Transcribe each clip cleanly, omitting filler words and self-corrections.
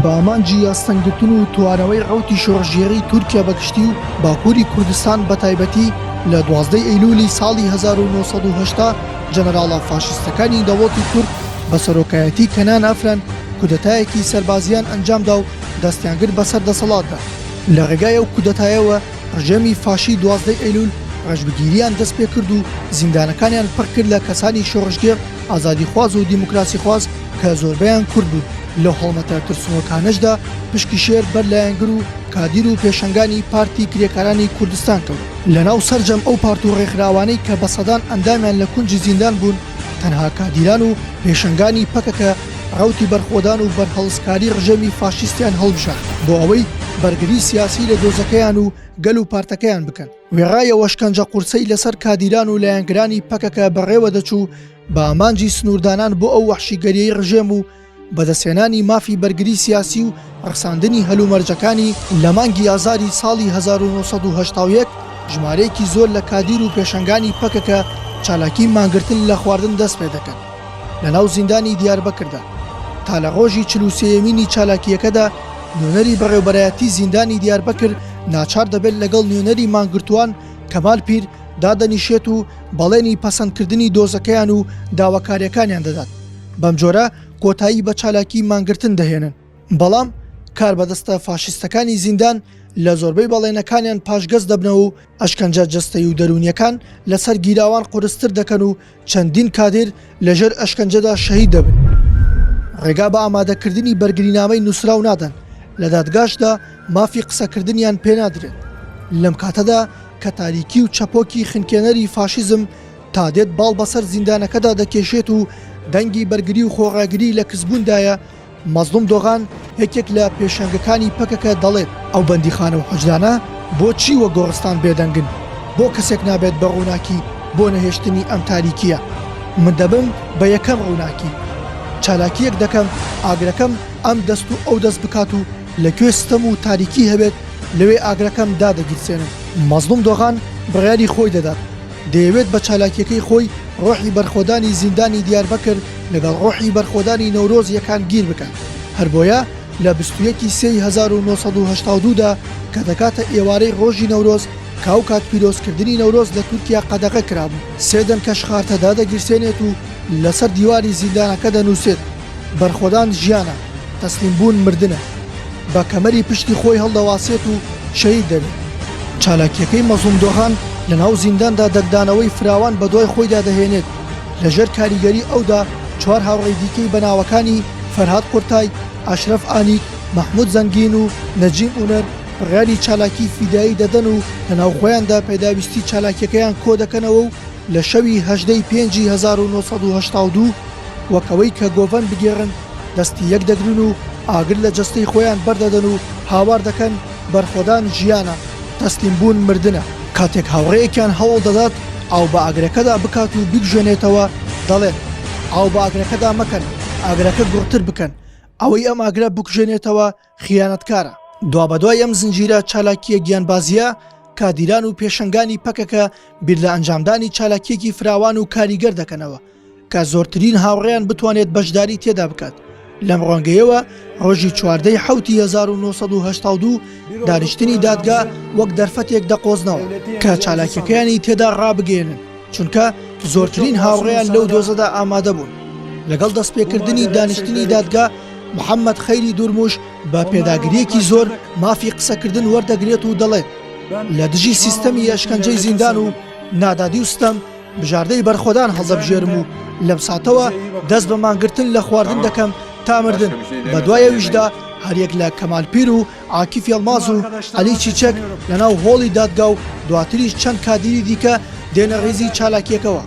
بامانجی یاستەنگرتن و توانەوەی ڕەوتی شۆڕژێری تورکیا بە گشتی و باکووری کوردستان بە تایبەتی لە 12 ئەیلولی ساڵی 1970 جەنەراڵە فاشیستەکانی دەوڵەتی تورک بە سەرۆکایەتی کەنان ئەفران کودەتایەکی سەربازیان ئەنجامدا و دەستیانگرت بەسەر دەسەڵاتدا. لە ڕێگای ئەو کودەتایەوە ڕژێمی فاشی 12 ئەیلول ڕەشبگیریان دەست پێ کرد و زیندانەکانیان پڕ کرد لە کەسانی شۆڕژگێر، ئازادیخواز و دیموکراسیخواز کە زۆربەیان کورد بوون. لە هەڵمەتە ترسنۆکانەشدا پشکی شێر بەرلایەنگر و کادیر و پێشەنگانی پارتی کرێکارانی کوردستان کەوت. لەناو سەرجەم ئەو پارت و ڕێکخراوانەی کە بە سەدان ئەندامیان لە کونجی زیندان بوون، تەنها کادیران و پێشەنگانی پەکەکە ڕەوتی بەرخۆدان و بەرهەڵسکاری ڕژێمی فاشیستیان هەڵبژان بۆ ئەوەی بەرگری سیاسی لە دۆزەکەیان و گەل و پارتەکەیان بکەن. وێڕایەوە شکنجە قورسەی لەسەر کادیران و لایەنگرانی پەکەکە بەڕێوە دەچوو بە ئامانجی سنووردانان بۆ ئەو وەحشیگەریەی ڕژێم و بەدەستێنانی مافی بەرگری سیاسی و ڕەخساندنی هەلومەرجەکانی لە مانگی ئازاری ساڵی 1970 ژمارەیەکی زۆر لە کادیر و پێشەنگانی پەکەکە چالاکی مانگرتن لە خواردن دەست پێ دەکەن لەناو زیندانی دیاربەکردا. تا لە ڕۆژی 43مینی چالاکیەکەدا نوێنەری بەڕێوەبەرایەتی زیندانی دیاربەکر ناچار دەبێت لەگەڵ نوێنەری مانگرتووان کەمال پیر دادەنیشێت و بەڵێنی پەسەندکردنی دۆزەکەیان و داواکاریەکانیان دەدات. بەم جۆرە کۆتایی بە چالاکی مانگرتن دەهێنن. بەڵام کار بەدەستە فاشیستەکانی زیندان لە زۆربەی بەڵێنەکانیان پاشگەز دەبنەوە و ئەشکەنجە جەستەی و دەرونیەکان لەسەر گیراوان قورستر دەکەن و چەندین کادر لەژێر ئەشکەنجەدا شەهید دەبن. ڕێگا بە ئامادەکردنی بەرگرینامەی نووسراو نادەن، لە دادگاشدا مافی قسەکردنیان پێنادرێت. لەم کاتەدا کە تاریکی و چەپۆکی خنکێنەری فاشیزم تا دێت باڵ بەسەر زیندانەکەدا دەکێشێت و دەنگی بەرگری و خۆڕاگری لە کەسبووندایە، مەزلوم دۆغان یەکێک لە پێشەنگەکانی پەکەکە دەڵێت ئەو بەندیخانە و حوجدانە بۆچی وە گۆڕستان بێدەنگن، بۆ کەسێک نابێت بە ڕووناکی بۆ نەهێشتنی ئەم تاریکیە. من دەبم بە یەکەم ڕووناکی، چالاکیەک دەکەم ئاگرەکەم ئەم دەست و ئەو دەست بکات و لەکوێ ستەم و تاریکی هەبێت لەوێ ئاگرەکەم دادەگیرسێنم. مەزلوم دۆغان بڕیاری خۆی دەدات، دەیەوێت بە چالاکیەکەی خۆی ڕۆحی بەرخۆدانی زیندانی دیاربەکر لەگەڵ ڕۆحی بەرخۆدانی نەورۆز یەکان گیر بکەن. هەر بۆیە لە 21 سێی 1982دا کە دەکاتە ئێوارەی ڕۆژی نەورۆز کاو کات پیرۆزکردنی نەورۆز لە تورکیا قەدەغە کرابوو. سێدەن کەشخارتە دادەگیرسێنێت و لەسەر دیواری زیندانەکە دەنووسێت بەرخۆدان ژیانە، تەسلیم بوون مردنە. بە کەمەری پشتی خۆی هەڵدەواسێت و شەهید دەبێت. چالاکیەکەی مەزلوم دۆغان لە ناو زینداندا دەگدانەوەی فراوان بە دوای خۆیدا دەهێنێت. لەژێر کاریگەری ئەودا 4 هاوڕێی دیکەی بەناوەکانی فەرهاد قورتای، ئاشرەف ئانیک، مەحموود زەنگین و نەجیم ئونەر بڕیاری چالاکی فیدایی دەدەن و لە ناو خۆیاندا پێداویستی چالاکیەکەیان کۆ دەکەنەوە و لە شەوی 18 پێنجی 1982 وەکەوەی کە گۆڤەن بگێڕن دەستی یەک دەگرن و ئاگر لە جەستەی خۆیان بەردەدەن و هاوار دەکەن بەرخۆدان ژیانە، تەسلیم بوون مردنە. کاتێک هاوڕێیەکیان هەوڵ دەدات ئاو بە ئاگرەکەدا بکات و بگژێنێتەوە دەڵێن ئاو بە ئاگرەکەدا مەکەن، ئاگرەکە گوڕتر بکەن، ئەوەی ئەم ئاگرە بکوژێنێتەوە خیانەتکارە. دوا بەدوای ئەم زنجیرە چالاکیە گیانبازیە کادیران و پێشەنگانی پەکەکە بیر لە ئەنجامدانی چالاکیەکی فراوان و کاریگەر دەکەنەوە کە زۆرترین هاوڕێیان بتوانێت بەشداری تێدا بکات. لەم ڕۆنگەیەوە ڕۆژی 14 حوتی 1982 دانیشتنی دادگا وەک دەرفەتێک دەقۆزنەوە کە چالاکیەکەیانی تێدا ڕابگەێنن، چونکە زۆرترین هاوڕێیان لەو دۆزەدا ئامادە بوون. لەگەڵ دەستپێکردنی دانیشتنی دادگا محەممەد خەیری دوورموش بە پێداگریەکی زۆر مافی قسەکردن وەردەگرێت و دەڵێت لە دژی سیستەمی ئەشکەنجەی زیندان و نادادی و ستەم بژاردەی بەرخۆدان هەڵدەبژێرم و لەم ساتەوە دەست بە مانگرتن لە خواردن دەکەم تا مردن. بە دوایەویشدا هەریەک لە کەمالپیر و عاکیف یەڵماز و عەلی چیچەک لەناو هۆڵی دادگا و دواتریش چەند کادیری دیکە دێنە ڕێزی چالاکیەکەوە.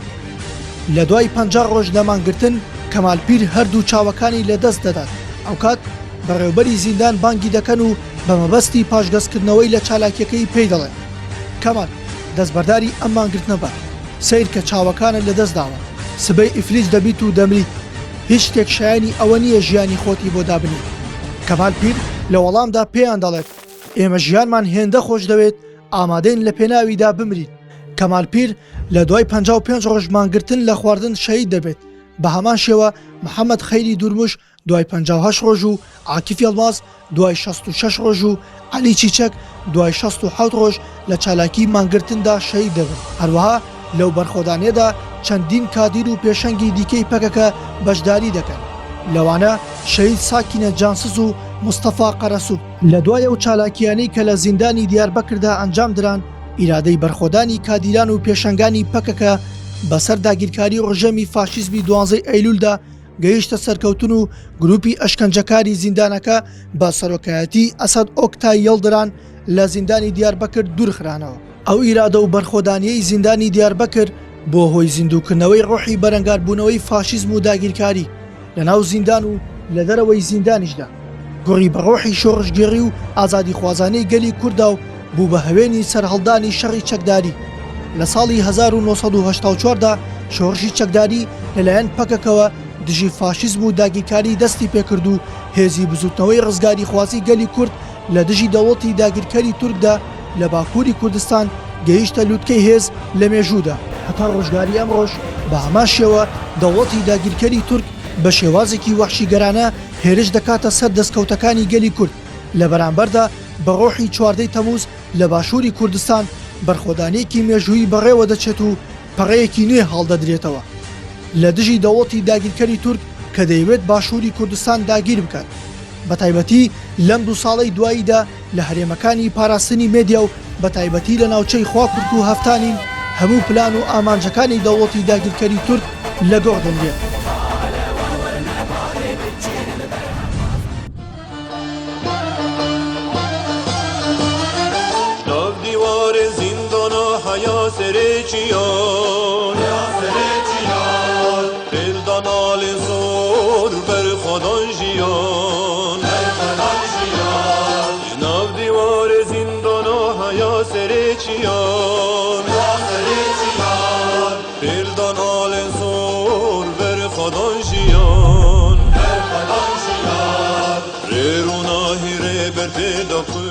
لە دوای 50 ڕۆژ لە مانگرتن کەمالپیر هەردوو چاوەکانی لە دەست دەدات. ئەو کات بەڕێوبەری زیندان بانگی دەکەن و بە مەبەستی پاشگەزکردنەوەی لە چالاکیەکەی پێی دەڵێن کەمال دەستبەرداری ئەم مانگرتنە بە سیر کە چاوەکانت لە دەست داوە، سبەی ئیفلیس دەبیت و دەمریت، هیچ شتێک شایانی ئەوە نییە ژیانی خۆتی بۆ دابنی. کەمال پیر لە وەڵامدا پێیان دەڵێت ئێمە ژیانمان هێندە خۆش دەوێت، ئامادەین لە پێناویدا بمرین. کەمال پیر لە دوای 55 ڕۆژ مانگرتن لە خواردن شەهید دەبێت. بە هەمان شێوە محەممەد خەیری دوورموش دوای 58 ڕۆژ و عاکیف یەڵماز دوای 66 ڕۆژ و عەلی چیچەک دوای 67 ڕۆژ لە چالاکی مانگرتندا شەهید دەبن. هەروەها لەو بەرخۆدانیەدا چەندین کادیر و پێشەنگی دیکەی پەکەکە بەشداری دەکەن. لەوانە شەهید ساکینە جانسز و مستەفا قەرەسوب. لە دوای ئەو چالاکیانەی کە لە زیندانی دیاربەکردا ئەنجام دران، ئیرادەی بەرخۆدانی کادیران و پێشەنگانی پەکەکە بەسەر داگیرکاری ڕژەمی فاشیزمی 12 ئەیلولدا گەیشتە سەرکەوتن و گروپی ئەشکەنجەکاری زیندانەکە بە سەرۆکایەتی ئەسەد ئۆکتای یەڵدران لە زیندانی دیاربەکر دوورخرانەوە. ئەو ئیرادە و بەرخۆدانیەی زیندانی دیاربەکر بۆ هۆی زیندووکردنەوەی ڕۆحی بەرەنگاربوونەوەی فاشیزم و داگیرکاری لەناو زیندان و لە دەرەوەی زیندانیشدا، گۆڕی بە ڕۆحی شۆڕشگێڕی و ئازادی خوازانەی گەلی کووردا و بوو بە هەوێنی سەرهەڵدانی شەڕی چەکداری. لە ساڵی 1984دا شۆڕشی چەکداری لەلایەن پەکەکەوە دژی فاشیزم و داگیرکاری دەستی پێکرد و هێزی بزوتنەوەی ڕزگاری خوازی گەلی کورد لە دژی دەوڵەتی داگیرکاری تورکدا لە باکووری کوردستان گەیشتە لووتکەی هێز لە مێژوودا. هەتا ڕۆژگاری ئەمڕۆژ بە هەمان شێوە دەوڵەتی داگیرکاری تورک بە شێوازێکی وەحشیگەرانە هێرش دەکاتە سەر دەستکەوتەکانی گەلی کورد. لە بەرامبەردا بە ڕۆحی 14 تەمووز لە باشووری کوردستان بەرخۆدانێکی مێژووی بەڕێوە دەچێت و پەڕەیەکی نوێ هەڵدەدرێتەوە لە دژی دەوڵەتی داگیرکەری تورک کە دەیەوێت باشووری کوردستان داگیر بکات. بە تایبەتی لەم 2 ساڵەی دواییدا لە هەرێمەکانی پاراستنی مێدیا و بە تایبەتی لە ناوچەی خواکورد و هەفتانین هەموو پلان و ئامانجەکانی دەوڵەتی داگیرکەری تورک لە گۆڕ دەنرێت. Doku